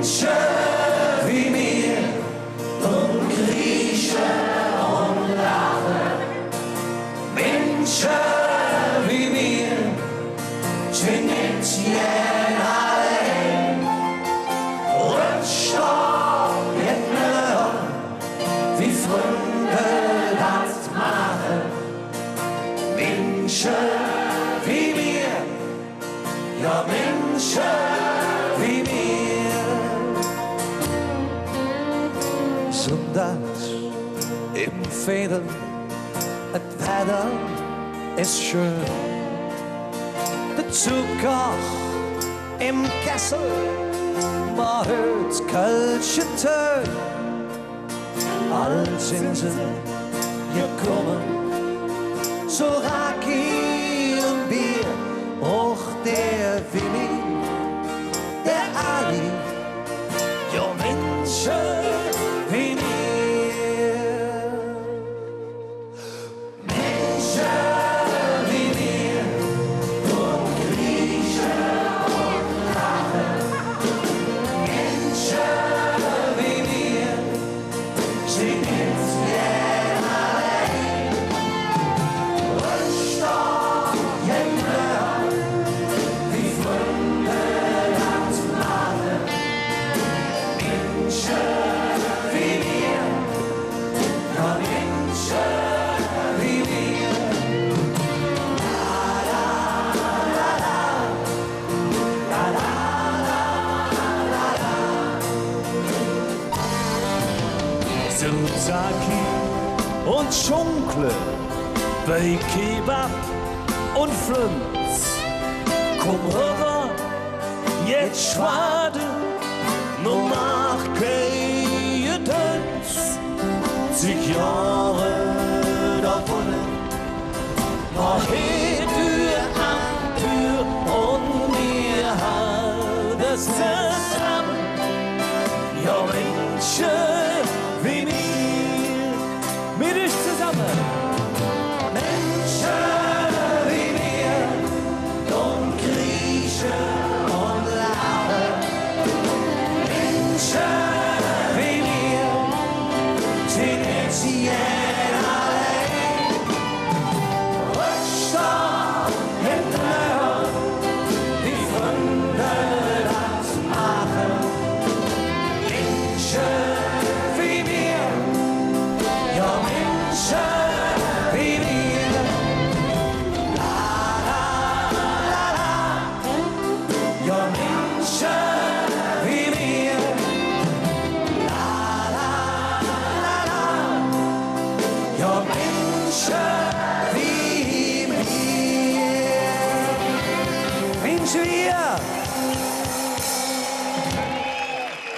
Menschen wie mir und kriechen und lachen. Menschen wie mir sind nicht allein. Rückstock nicht mehr, wie Freunde das machen. Menschen wie mir, ja Menschen wie mir. Sonntags im Fädel, das Wetter ist schön. Der Zucker im Kessel, man hört kölsche Töne. All sind sie gekommen, so Raki und Bier, auch der Willi, der Ali, ja Menschen wie mir. Menschen wie mir, und kriechen und lachen. Menschen wie mir, sind jetzt allein. Rückstock jemmer, wie Freunde das machen. Menschen wie mir, ja Menschen wie mir. Suzaki und Schunkle, bei Kebab und Flünz. Komm rüber, jetzt schwade, nur mach keine Tanz. 10 Jahre davon, mach Tür an Tür und wir halten es zusammen. Ja Menschen wie mir, mit euch zusammen. Menschen wie mir, und kriechen und lachen. Menschen wie mir, sind jetzt allein. Rückstock hinterher, die Freunde das machen. Menschen wie mir, ja Menschen wie mir. La la la la, ja Menschen wie mir. La la la la, ja Menschen wie mir. Minsche wir.